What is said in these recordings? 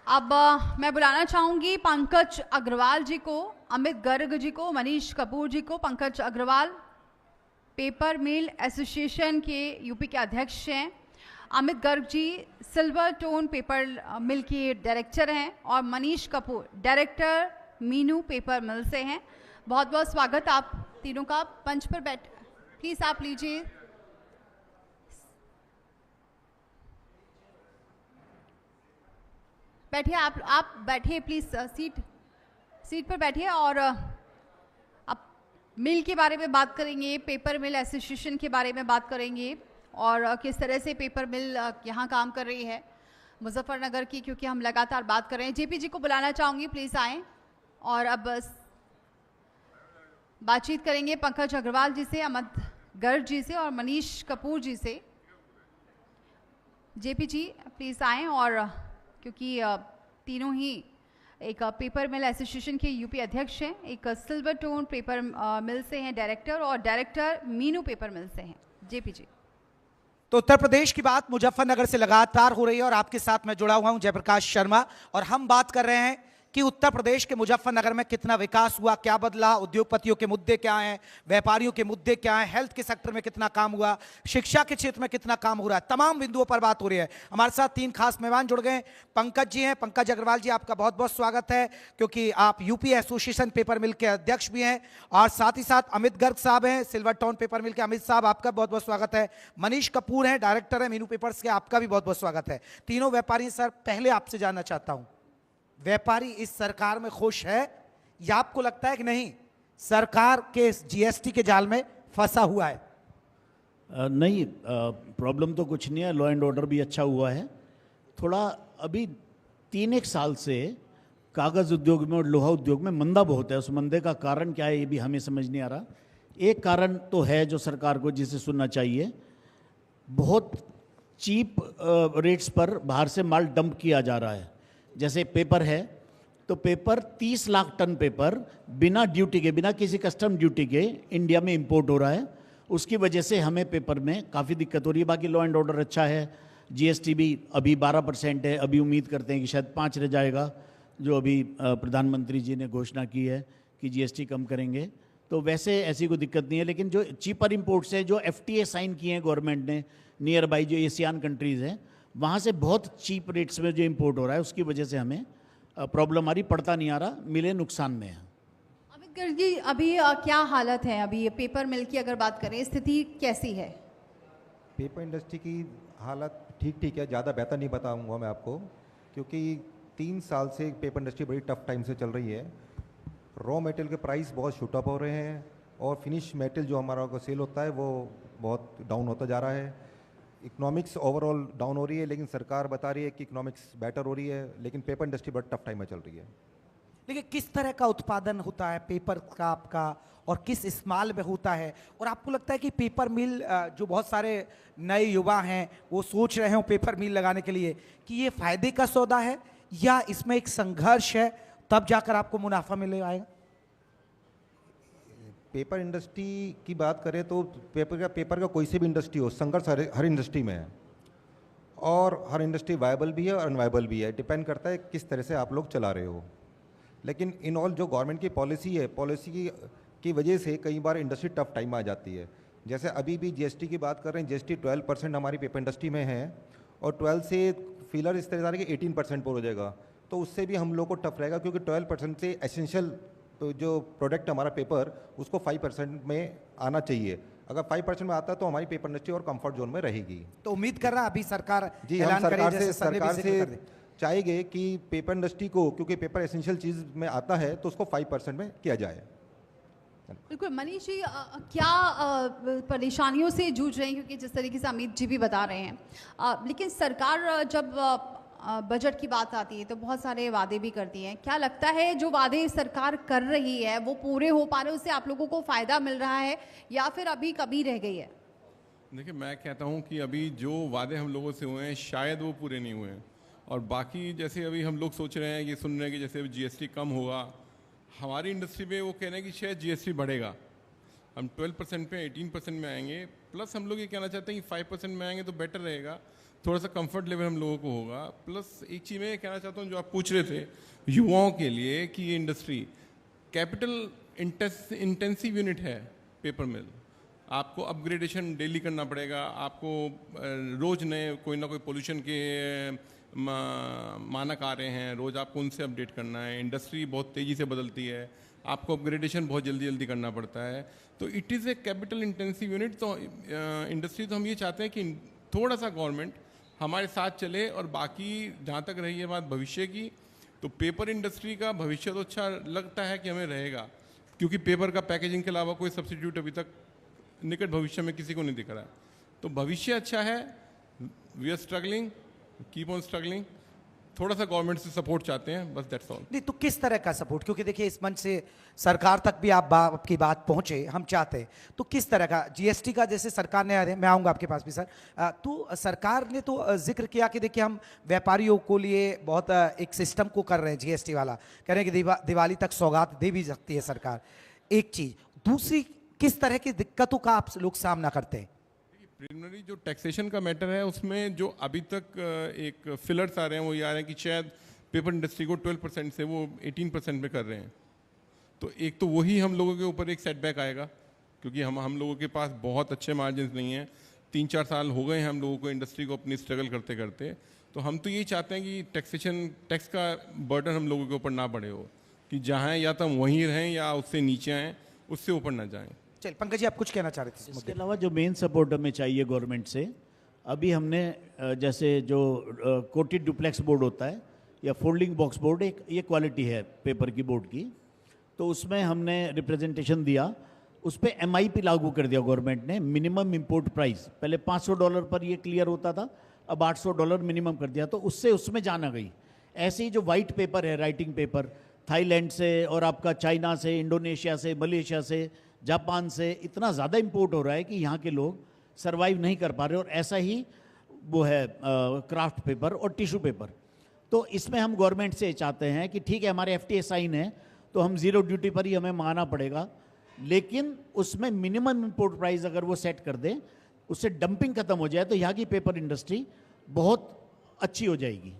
अब मैं बुलाना चाहूंगी पंकज अग्रवाल जी को, अमित गर्ग जी को, मनीष कपूर जी को। Pankaj Agarwal paper mill association के यूपी के अध्यक्ष हैं। Amit Garg ji silver tone paper mill के डायरेक्टर हैं और Manish Kapoor director Meenu paper mill से हैं। बहुत बहुत स्वागत आप तीनों का। मंच पर बैठ प्लीज आप लीजिए। बैठिए, आप बैठिए प्लीज, सीट पर बैठिए। और अब मिल के बारे में बात करेंगे, पेपर मिल एसोसिएशन के बारे में बात करेंगे और किस तरह से पेपर मिल यहाँ काम कर रही है मुजफ्फरनगर की, क्योंकि हम लगातार बात कर रहे हैं। जेपी जी को बुलाना चाहूंगी, प्लीज आए। और अब बातचीत करेंगे पंकज अग्रवाल जी से, अमित गर्ग जी से और मनीष कपूर जी से। जेपी जी प्लीज आए। और क्योंकि तीनों ही एक पेपर मिल एसोसिएशन के यूपी अध्यक्ष हैं, एक सिल्वर टोन पेपर मिल से हैं डायरेक्टर और डायरेक्टर मीनू पेपर मिल से हैं। जेपी जी। तो उत्तर प्रदेश की बात मुजफ्फरनगर से लगातार हो रही है और आपके साथ मैं जुड़ा हुआ हूं जयप्रकाश शर्मा, और हम बात कर रहे हैं कि उत्तर प्रदेश के मुजफ्फरनगर में कितना विकास हुआ, क्या बदला, उद्योगपतियों के मुद्दे क्या हैं, व्यापारियों के मुद्दे क्या हैं, हेल्थ के सेक्टर में कितना काम हुआ, शिक्षा के क्षेत्र में कितना काम हो रहा है, तमाम बिंदुओं पर बात हो रही है। हमारे साथ तीन खास मेहमान जुड़ गए। पंकज जी हैं, पंकज अग्रवाल जी, आपका बहुत बहुत स्वागत है क्योंकि आप यूपी एसोसिएशन पेपर मिल के अध्यक्ष भी हैं, और साथ ही साथ अमित गर्ग साहब हैं, सिल्वर टाउन पेपर मिल के। अमित साहब आपका बहुत बहुत स्वागत है। मनीष कपूर हैं, डायरेक्टर हैं मीनू पेपर्स के, आपका भी बहुत बहुत स्वागत है। तीनों व्यापारी। सर पहले आपसे जानना चाहता हूं, व्यापारी इस सरकार में खुश है या आपको लगता है कि नहीं सरकार के जीएसटी के जाल में फंसा हुआ है? नहीं, प्रॉब्लम तो कुछ नहीं है, लॉ एंड ऑर्डर भी अच्छा हुआ है। थोड़ा अभी 3-1 साल से कागज़ उद्योग में और लोहा उद्योग में मंदा बहुत है। उस मंदे का कारण क्या है ये भी हमें समझ नहीं आ रहा। एक कारण तो है जो सरकार को जिसे सुनना चाहिए, बहुत चीप रेट्स पर बाहर से माल डंप किया जा रहा है। जैसे पेपर है तो पेपर 30 लाख टन पेपर बिना ड्यूटी के, बिना किसी कस्टम ड्यूटी के इंडिया में इंपोर्ट हो रहा है। उसकी वजह से हमें पेपर में काफ़ी दिक्कत हो रही है। बाकी लॉ एंड ऑर्डर अच्छा है, जीएसटी भी अभी 12% है, अभी उम्मीद करते हैं कि शायद 5 रह जाएगा, जो अभी प्रधानमंत्री जी ने घोषणा की है कि जीएसटी कम करेंगे। तो वैसे ऐसी कोई दिक्कत नहीं है। लेकिन जो चीपर इम्पोर्ट्स है, जो एफटीए साइन किए हैं गवर्नमेंट ने नियर बाई जो एशियान कंट्रीज़ हैं, वहाँ से बहुत चीप रेट्स में जो इंपोर्ट हो रहा है उसकी वजह से हमें प्रॉब्लम आ रही, पड़ता नहीं आ रहा, मिले नुकसान में है। अमित गर्ग जी, अभी क्या हालत है? अभी पेपर मिल की अगर बात करें, स्थिति कैसी है? पेपर इंडस्ट्री की हालत ठीक ठीक है, ज़्यादा बेहतर नहीं बताऊंगा मैं आपको, क्योंकि 3 साल से पेपर इंडस्ट्री बड़ी टफ टाइम से चल रही है। रॉ मटेरियल के प्राइस बहुत शूट अप हो रहे हैं और फिनिश मटेरियल जो हमारा को सेल होता है वो बहुत डाउन होता जा रहा है। इकोनॉमिक्स ओवरऑल डाउन हो रही है, लेकिन सरकार बता रही है कि इकोनॉमिक्स बेटर हो रही है, लेकिन पेपर इंडस्ट्री बहुत टफ टाइम में चल रही है। लेकिन किस तरह का उत्पादन होता है पेपर का आपका, और किस इस्तेमाल में होता है? और आपको लगता है कि पेपर मिल, जो बहुत सारे नए युवा हैं वो सोच रहे हो पेपर मिल लगाने के लिए, कि ये फायदे का सौदा है या इसमें एक संघर्ष है, तब जाकर आपको मुनाफा मिले आएगा? पेपर इंडस्ट्री की बात करें तो पेपर का कोई से भी इंडस्ट्री हो, संघर्ष हर इंडस्ट्री में है, और हर इंडस्ट्री वायबल भी है और अनवायबल भी है। डिपेंड करता है किस तरह से आप लोग चला रहे हो। लेकिन इन ऑल जो गवर्नमेंट की पॉलिसी है, पॉलिसी की वजह से कई बार इंडस्ट्री टफ टाइम में आ जाती है। जैसे अभी भी जीएसटी की बात कर रहे हैं, जीएसटी 12% हमारी पेपर इंडस्ट्री में है, और 12 से फिलर इस तरह से कि 18% पर हो जाएगा, तो उससे भी हम लोग को टफ रहेगा, क्योंकि 12% से एसेंशियल तो जो प्रोडक्ट हमारा पेपर, उसको 5% में आना चाहिए। अगर 5% में आता है तो हमारी पेपर इंडस्ट्री और कंफर्ट जोन में रहेगी। तो उम्मीद कर रहा अभी सरकार जी, हम सरकार से चाहेंगे कि पेपर इंडस्ट्री को, क्योंकि पेपर एसेंशियल चीज़ में आता है, तो उसको 5% में किया जाए। बिल्कुल। मनीष जी, क्या परेशानियों से जूझ रहे हैं? क्योंकि जिस तरीके से अमित जी भी बता रहे हैं, लेकिन सरकार जब बजट की बात आती है तो बहुत सारे वादे भी करती हैं। क्या लगता है जो वादे सरकार कर रही है वो पूरे हो पा रहे हैं, उससे आप लोगों को फ़ायदा मिल रहा है या फिर अभी कमी रह गई है? देखिए, मैं कहता हूँ कि अभी जो वादे हम लोगों से हुए हैं शायद वो पूरे नहीं हुए हैं, और बाकी जैसे अभी हम लोग सोच रहे हैं, ये सुन रहे हैं कि जैसे जीएसटी कम होगा, हमारी इंडस्ट्री में वो कह रहे हैं कि शायद जीएसटी बढ़ेगा, हम 12% पे 18% में आएंगे। प्लस हम लोग ये कहना चाहते हैं कि 5% में आएंगे तो बेटर रहेगा, थोड़ा सा कंफर्ट लेवल हम लोगों को होगा। प्लस एक चीज़ मैं कहना चाहता हूँ, जो आप पूछ रहे थे युवाओं के लिए कि ये इंडस्ट्री कैपिटल इंटेंसिव यूनिट है पेपर मिल, आपको अपग्रेडेशन डेली करना पड़ेगा, आपको रोज़ नए कोई ना कोई पोल्यूशन के मानक आ रहे हैं, रोज़ आपको उनसे अपडेट करना है, इंडस्ट्री बहुत तेज़ी से बदलती है, आपको अपग्रेडेशन बहुत जल्दी जल्दी करना पड़ता है, तो it is a capital intensive unit. तो इंडस्ट्री तो हम ये चाहते हैं कि थोड़ा सा गवर्नमेंट हमारे साथ चले, और बाकी जहाँ तक रही है बात भविष्य की, तो पेपर इंडस्ट्री का भविष्य तो अच्छा लगता है कि हमें रहेगा, क्योंकि पेपर का पैकेजिंग के अलावा कोई सब्सिट्यूट अभी तक निकट भविष्य में किसी को नहीं दिख रहा है। तो भविष्य अच्छा है, we are struggling, keep on struggling, थोड़ा सा गवर्नमेंट से सपोर्ट चाहते हैं, बस दैट्स ऑल। नहीं तो किस तरह का सपोर्ट, क्योंकि देखिए इस मंच से सरकार तक भी आपकी बात पहुंचे हम चाहते हैं, तो किस तरह का जीएसटी का, जैसे सरकार ने, मैं आऊंगा आपके पास भी सर, तो सरकार ने तो जिक्र किया कि देखिए हम व्यापारियों को लिए बहुत एक सिस्टम को कर रहे हैं जीएसटी वाला, कह रहे हैं कि दिवाली तक सौगात दे भी सकती है सरकार, एक चीज। दूसरी, किस तरह की दिक्कतों का आप लोग सामना करते हैं? प्रिलिमिनरी जो टैक्सेशन का मैटर है, उसमें जो अभी तक एक फिलर्स आ रहे हैं वो ये आ रहे हैं कि शायद पेपर इंडस्ट्री को 12% से वो 18% में कर रहे हैं। तो एक तो वही हम लोगों के ऊपर एक सेटबैक आएगा, क्योंकि हम लोगों के पास बहुत अच्छे मार्जिन नहीं हैं, 3-4 साल हो गए हैं हम लोगों को इंडस्ट्री को अपनी स्ट्रगल करते करते। तो हम तो यही चाहते हैं कि टैक्स का बर्डन हम लोगों के ऊपर ना बढ़े हो, कि जहाँ या तो हम वहीं रहें या उससे नीचे आएँ, उससे ऊपर ना जाएँ। चल पंकज जी, आप कुछ कहना चाह रहे थे इस इसके मुद्दे पे? अलावा जो मेन सपोर्ट हमें चाहिए गवर्नमेंट से, अभी हमने जैसे जो कोटेड डुप्लेक्स बोर्ड होता है या फोल्डिंग बॉक्स बोर्ड, एक ये क्वालिटी है पेपर की बोर्ड की, तो उसमें हमने रिप्रेजेंटेशन दिया, उस पर MIP लागू कर दिया गवर्नमेंट ने, मिनिमम इंपोर्ट प्राइस। पहले $500 पर ये क्लियर होता था, अब $800 मिनिमम कर दिया, तो उससे उसमें जाना गई। ऐसे ही जो वाइट पेपर है, राइटिंग पेपर, थाईलैंड से और आपका चाइना से, इंडोनेशिया से, मलेशिया से, जापान से इतना ज़्यादा इंपोर्ट हो रहा है कि यहाँ के लोग सरवाइव नहीं कर पा रहे। और ऐसा ही वो है क्राफ्ट पेपर और टिश्यू पेपर। तो इसमें हम गवर्नमेंट से चाहते हैं कि ठीक है, हमारे FTA साइन है तो हम ज़ीरो ड्यूटी पर ही हमें मांगना पड़ेगा, लेकिन उसमें मिनिमम इंपोर्ट प्राइस अगर वो सेट कर दें, उससे डंपिंग खत्म हो जाए, तो यहाँ की पेपर इंडस्ट्री बहुत अच्छी हो जाएगी।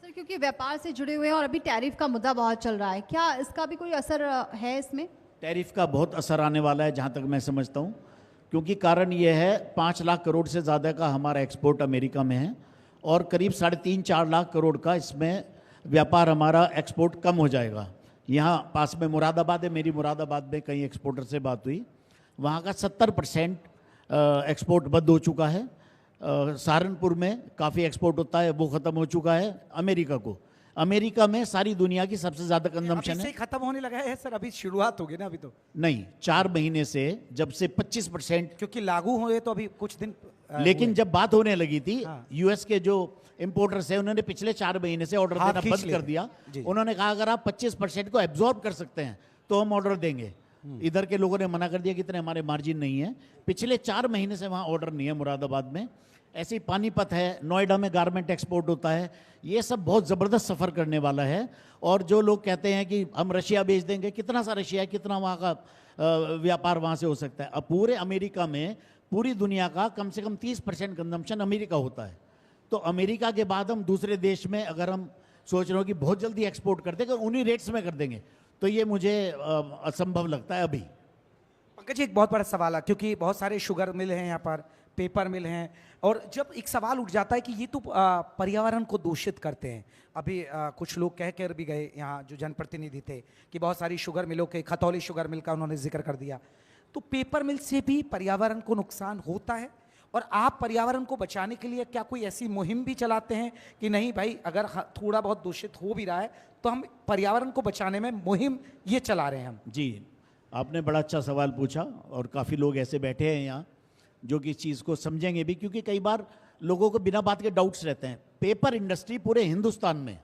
सर, क्योंकि व्यापार से जुड़े हुए हैं और अभी टैरिफ का मुद्दा बहुत चल रहा है, क्या इसका भी कोई असर है इसमें? टैरिफ का बहुत असर आने वाला है जहाँ तक मैं समझता हूँ, क्योंकि कारण ये है 5 लाख करोड़ से ज़्यादा का हमारा एक्सपोर्ट अमेरिका में है, और करीब 3.5-4 लाख करोड़ का इसमें व्यापार हमारा एक्सपोर्ट कम हो जाएगा। यहाँ पास में मुरादाबाद है, मेरी मुरादाबाद में कई एक्सपोर्टर से बात हुई, वहाँ का 70% एक्सपोर्ट बंद हो चुका है। सहारनपुर में काफ़ी एक्सपोर्ट होता है, वो ख़त्म हो चुका है अमेरिका को। अमेरिका में सारी दुनिया की सबसे ज़्यादा कंजम्पशन है। खत्म होने लगा है सर, अभी शुरुआत होगी ना, अभी तो नहीं, 4 महीने से, जब से 25%, क्योंकि लागू हुए तो अभी कुछ दिन लेकिन जब बात होने लगी थी, हाँ। US के जो इंपोर्टर्स हैं उन्होंने पिछले 4 महीने से ऑर्डर हाथ देना खींच बंद लिया। कर दिया। जी। उन्होंने कहा अगर आप 25% को एब्जॉर्ब कर सकते हैं तो हम ऑर्डर देंगे। इधर के लोगों ने मना कर दिया कि इतने हमारे मार्जिन नहीं है। पिछले 4 महीने से वहाँ ऑर्डर नहीं है मुरादाबाद में। ऐसे ही पानीपत है, नोएडा में गारमेंट एक्सपोर्ट होता है। ये सब बहुत ज़बरदस्त सफ़र करने वाला है। और जो लोग कहते हैं कि हम रशिया बेच देंगे, कितना सा रशिया है, कितना वहाँ का व्यापार वहाँ से हो सकता है। अब पूरे अमेरिका में, पूरी दुनिया का कम से कम 30% कंजम्पशन अमेरिका होता है। तो अमेरिका के बाद हम दूसरे देश में अगर हम सोच रहे हो कि बहुत जल्दी एक्सपोर्ट कर देंगे, उन्हीं रेट्स में कर देंगे, तो ये मुझे असंभव लगता है अभी। पंकज जी, एक बहुत बड़ा सवाल है, क्योंकि बहुत सारे शुगर मिल हैं यहाँ पर, पेपर मिल हैं, और जब एक सवाल उठ जाता है कि ये तो पर्यावरण को दूषित करते हैं। अभी कुछ लोग कह कर भी गए यहाँ, जो जनप्रतिनिधि थे, कि बहुत सारी शुगर मिलों के, खतौली शुगर मिल का उन्होंने जिक्र कर दिया। तो पेपर मिल से भी पर्यावरण को नुकसान होता है, और आप पर्यावरण को बचाने के लिए क्या कोई ऐसी मुहिम भी चलाते हैं कि नहीं भाई, अगर थोड़ा बहुत दूषित हो भी रहा है तो हम पर्यावरण को बचाने में मुहिम ये चला रहे हैं हम? जी, आपने बड़ा अच्छा सवाल पूछा, और काफ़ी लोग ऐसे बैठे हैं यहाँ जो कि इस चीज़ को समझेंगे भी, क्योंकि कई बार लोगों को बिना बात के डाउट्स रहते हैं। पेपर इंडस्ट्री पूरे हिंदुस्तान में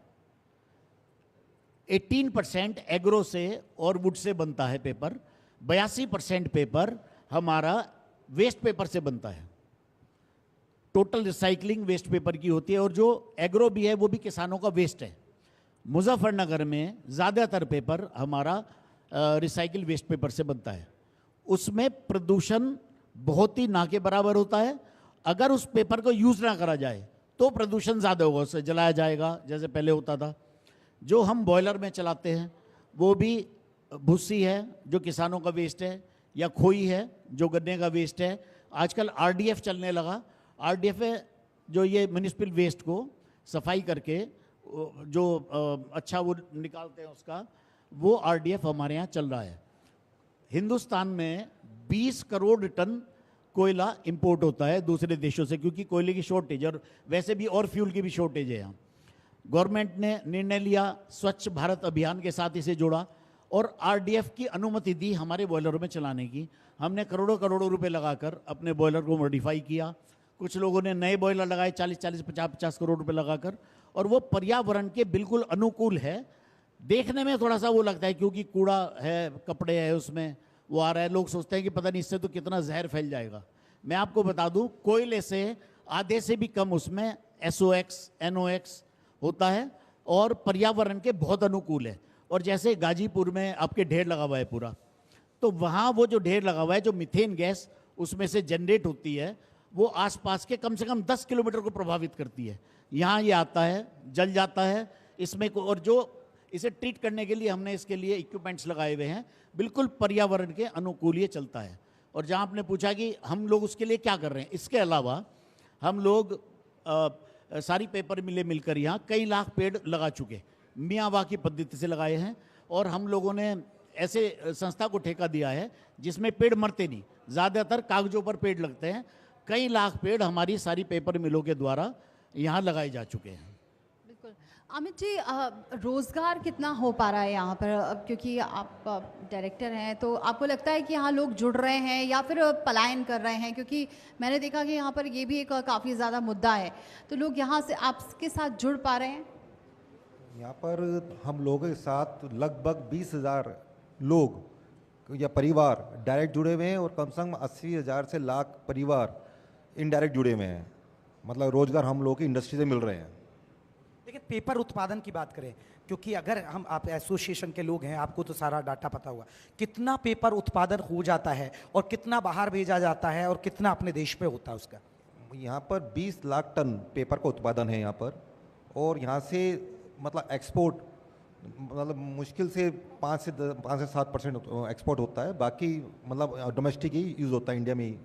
18% एग्रो से और वुड से बनता है पेपर। 82% पेपर हमारा वेस्ट पेपर से बनता है। टोटल रिसाइकलिंग वेस्ट पेपर की होती है, और जो एग्रो भी है वो भी किसानों का वेस्ट है। मुजफ्फरनगर में ज़्यादातर पेपर हमारा रिसाइकिल वेस्ट पेपर से बनता है। उसमें प्रदूषण बहुत ही ना के बराबर होता है। अगर उस पेपर को यूज़ ना करा जाए तो प्रदूषण ज़्यादा होगा, उससे जलाया जाएगा जैसे पहले होता था। जो हम बॉयलर में चलाते हैं वो भी भूसी है जो किसानों का वेस्ट है, या खोई है जो गन्ने का वेस्ट है। आजकल आरडीएफ चलने लगा। आरडीएफ है जो ये म्यूनिसिपल वेस्ट को सफाई करके जो अच्छा वो निकालते हैं उसका, वो आरडीएफ हमारे यहाँ चल रहा है। हिंदुस्तान में 20 करोड़ टन कोयला इंपोर्ट होता है दूसरे देशों से, क्योंकि कोयले की शॉर्टेज और वैसे भी और फ्यूल की भी शॉर्टेज है यहाँ। गवर्नमेंट ने निर्णय लिया, स्वच्छ भारत अभियान के साथ इसे जोड़ा और आरडीएफ की अनुमति दी हमारे बॉयलरों में चलाने की। हमने करोड़ों करोड़ों रुपए लगाकर अपने बॉयलर को मॉडिफाई किया। कुछ लोगों ने नए बॉयलर लगाए 40-40, 50-50 करोड़ रुपए लगाकर, और वो पर्यावरण के बिल्कुल अनुकूल है। देखने में थोड़ा सा वो लगता है क्योंकि कूड़ा है, कपड़े है उसमें, वो आ रहा है, लोग सोचते हैं कि पता नहीं इससे तो कितना जहर फैल जाएगा। मैं आपको बता दूं, कोयले से आधे से भी कम उसमें SOx, NOx होता है और पर्यावरण के बहुत अनुकूल है। और जैसे गाजीपुर में आपके ढेर लगा हुआ है पूरा, तो वहाँ वो जो ढेर लगा हुआ है, जो मीथेन गैस उसमें से जनरेट होती है, वो आसपास के कम से कम 10 किलोमीटर को प्रभावित करती है। यहाँ ये आता है, जल जाता है इसमें और जो इसे ट्रीट करने के लिए हमने इसके लिए इक्विपमेंट्स लगाए हुए हैं, बिल्कुल पर्यावरण के अनुकूल ये चलता है। और जहाँ आपने पूछा कि हम लोग उसके लिए क्या कर रहे हैं, इसके अलावा हम लोग सारी पेपर मिलें मिलकर यहाँ कई लाख पेड़ लगा चुके, मियाँ की पद्धति से लगाए हैं। और हम लोगों ने ऐसे संस्था को ठेका दिया है जिसमें पेड़ मरते नहीं, ज़्यादातर कागजों पर पेड़ लगते हैं। कई लाख पेड़ हमारी सारी पेपर मिलों के द्वारा यहाँ लगाए जा चुके हैं। बिल्कुल। अमित जी, रोज़गार कितना हो पा रहा है यहाँ पर? अब क्योंकि आप डायरेक्टर हैं, तो आपको लगता है कि यहाँ लोग जुड़ रहे हैं या फिर पलायन कर रहे हैं? क्योंकि मैंने देखा कि यहाँ पर ये भी एक काफ़ी ज़्यादा मुद्दा है, तो लोग यहाँ से आपके साथ जुड़ पा रहे हैं? यहाँ पर हम लोगों के साथ लगभग 20,000 लोग या परिवार डायरेक्ट जुड़े हुए हैं और कम से कम 80,000 से लाख परिवार इनडायरेक्ट जुड़े हुए हैं। मतलब रोजगार हम लोगों की इंडस्ट्री से मिल रहे हैं। देखिए, पेपर उत्पादन की बात करें, क्योंकि अगर आप एसोसिएशन के लोग हैं, आपको तो सारा डाटा पता होगा, कितना पेपर उत्पादन हो जाता है और कितना बाहर भेजा जाता है और कितना अपने देश में होता है उसका? यहाँ पर 20 लाख टन पेपर का उत्पादन है यहाँ पर, और यहाँ से मतलब एक्सपोर्ट मतलब मुश्किल से 5 से 7% एक्सपोर्ट होता है। बाकी मतलब डोमेस्टिक ही यूज़ होता है, इंडिया में ही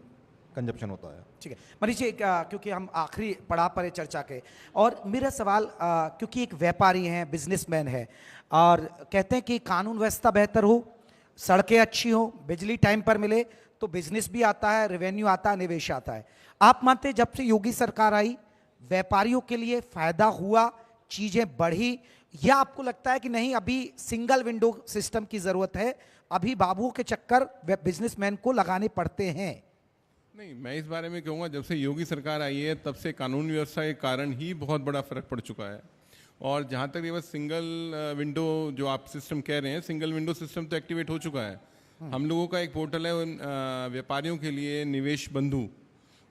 कंजप्शन होता है। ठीक है मनीष जी, क्योंकि हम आखिरी पड़ाव पर है चर्चा के, और मेरा सवाल, क्योंकि एक व्यापारी हैं, बिजनेसमैन है, और कहते हैं कि कानून व्यवस्था बेहतर हो, सड़कें अच्छी हो, बिजली टाइम पर मिले, तो बिजनेस भी आता है, रेवेन्यू आता है, निवेश आता है। आप मानते हैं जब से योगी सरकार आई व्यापारियों के लिए फायदा हुआ, चीजें बढ़ी, या आपको लगता है कि नहीं अभी सिंगल विंडो सिस्टम की जरूरत है, अभी बाबू के चक्कर बिजनेसमैन को लगाने पड़ते हैं? नहीं, मैं इस बारे में कहूँगा, जब से योगी सरकार आई है तब से कानून व्यवस्था के कारण ही बहुत बड़ा फर्क पड़ चुका है। और जहाँ तक ये बस सिंगल विंडो जो आप सिस्टम कह रहे हैं, सिंगल विंडो सिस्टम तो एक्टिवेट हो चुका है। हम लोगों का एक पोर्टल है व्यापारियों के लिए, निवेश बंधु,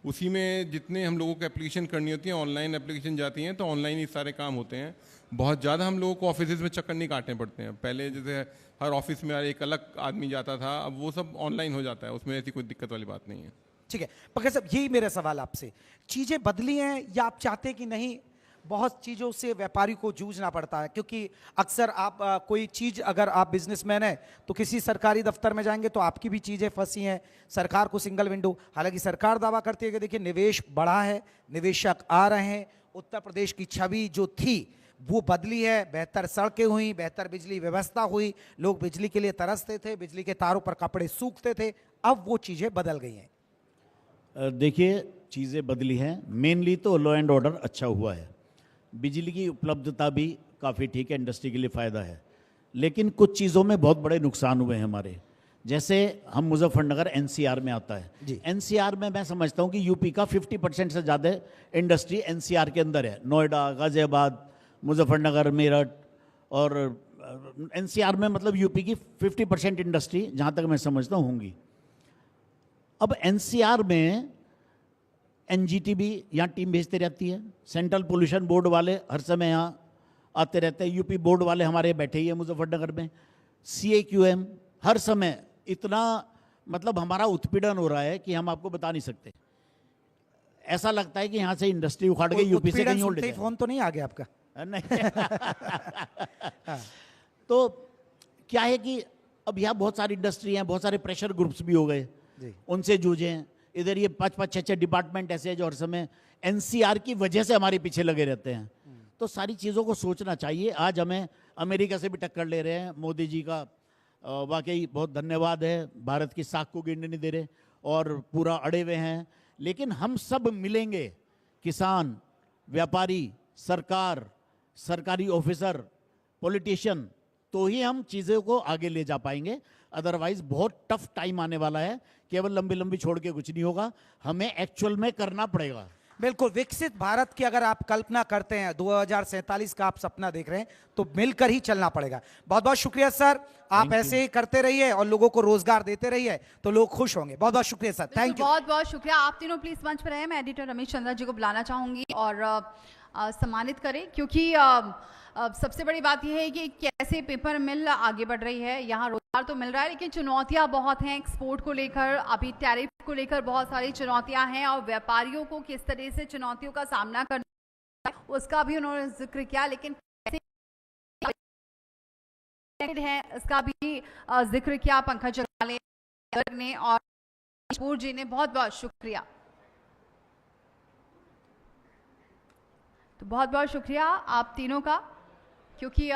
उसी में जितने हम लोगों को एप्लीकेशन करनी होती है, ऑनलाइन एप्लीकेशन जाती हैं, तो ऑनलाइन ही सारे काम होते हैं। बहुत ज़्यादा हम लोगों को ऑफिस में चक्कर नहीं काटने पड़ते हैं। पहले जैसे हर ऑफिस में एक अलग आदमी जाता था, अब वो सब ऑनलाइन हो जाता है, उसमें ऐसी कोई दिक्कत वाली बात नहीं है। ठीक है पंकज साहब, यही मेरा सवाल आपसे, चीजें बदली हैं या आप चाहते हैं कि नहीं बहुत चीज़ों से व्यापारी को जूझना पड़ता है? क्योंकि अक्सर आप कोई चीज़, अगर आप बिजनेसमैन हैं तो किसी सरकारी दफ्तर में जाएंगे तो आपकी भी चीज़ें फंसी हैं, सरकार को सिंगल विंडो, हालांकि सरकार दावा करती है कि देखिए निवेश बढ़ा है, निवेशक आ रहे हैं, उत्तर प्रदेश की छवि जो थी वो बदली है, बेहतर सड़कें हुई, बेहतर बिजली व्यवस्था हुई, लोग बिजली के लिए तरसते थे, बिजली के तारों पर कपड़े सूखते थे, अब वो चीज़ें बदल गई हैं। देखिए, चीज़ें बदली हैं, मेनली तो लॉ एंड ऑर्डर अच्छा हुआ है, बिजली की उपलब्धता भी काफ़ी ठीक है, इंडस्ट्री के लिए फ़ायदा है। लेकिन कुछ चीज़ों में बहुत बड़े नुकसान हुए हैं हमारे, जैसे हम मुजफ्फरनगर एनसीआर में आता है। एनसीआर में मैं समझता हूँ कि यूपी का 50% से ज़्यादा इंडस्ट्री एनसीआर के अंदर है। नोएडा, गाजियाबाद, मुजफ्फरनगर, मेरठ, और एनसीआर में मतलब यूपी की 50% इंडस्ट्री जहाँ तक मैं समझता हूँ होंगी। अब एनसीआर में एनजीटी भी यहाँ टीम भेजते रहती है, सेंट्रल पोल्यूशन बोर्ड वाले हर समय यहाँ आते रहते हैं, यूपी बोर्ड वाले हमारे बैठे ही हैं मुजफ्फरनगर में, CAQM हर समय, इतना मतलब हमारा उत्पीड़न हो रहा है कि हम आपको बता नहीं सकते। ऐसा लगता है कि यहाँ से इंडस्ट्री उखाड़ के यूपी से उत्पीड़न कहीं और सुनते ले ही जाए। फोन तो नहीं आ गया आपका? नहीं। तो क्या है कि अब यहाँ बहुत सारी इंडस्ट्री हैं, बहुत सारे प्रेशर ग्रुप्स भी हो गए, जी। उनसे जूझें। इधर ये 5-5, 6-6 डिपार्टमेंट ऐसे हैं जो हर समय एनसीआर की वजह से हमारे पीछे लगे रहते हैं। तो सारी चीज़ों को सोचना चाहिए। आज हमें अमेरिका से भी टक्कर ले रहे हैं। मोदी जी का वाकई बहुत धन्यवाद है, भारत की साख को गिरने नहीं दे रहे और पूरा अड़े हुए हैं। लेकिन हम सब मिलेंगे, किसान, व्यापारी, सरकार, सरकारी ऑफिसर, पॉलिटिशियन, तो ही हम चीज़ों को आगे ले जा पाएंगे। अदरवाइज बहुत टफ टाइम आने वाला है। केवल लंबी लंबी छोड़ के कुछ नहीं होगा, हमें एक्चुअल में करना पड़ेगा। बिल्कुल, विकसित भारत की अगर आप कल्पना करते हैं, 2047 का आप सपना देख रहे हैं, तो मिलकर ही चलना पड़ेगा। बहुत बहुत शुक्रिया सर, आप ऐसे ही करते रहिए और लोगों को रोजगार देते रहिए तो लोग खुश होंगे। बहुत बहुत शुक्रिया सर, थैंक यू। बहुत बहुत शुक्रिया। आप तीनों प्लीज मंच पर रहे। मैं एडिटर रमेश चंद्रा जी को बुलाना चाहूंगी और सम्मानित करें, क्योंकि सबसे बड़ी बात यह है कि कैसे पेपर मिल आगे बढ़ रही है। यहाँ रोजगार तो मिल रहा है, लेकिन चुनौतियां बहुत हैं। एक्सपोर्ट को लेकर, अभी टैरिफ को लेकर बहुत सारी चुनौतियां हैं और व्यापारियों को किस तरह से चुनौतियों का सामना करना है उसका भी उन्होंने जिक्र किया। लेकिन कैसे है इसका भी जिक्र किया पंकज अग्रवाल ने और कपूर जी ने। बहुत बहुत शुक्रिया। तो बहुत बहुत शुक्रिया आप तीनों का, क्योंकि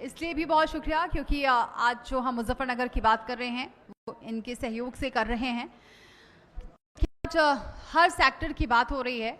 इसलिए भी बहुत शुक्रिया क्योंकि आज जो हम मुजफ्फरनगर की बात कर रहे हैं वो इनके सहयोग से कर रहे हैं। आज हर सेक्टर की बात हो रही है,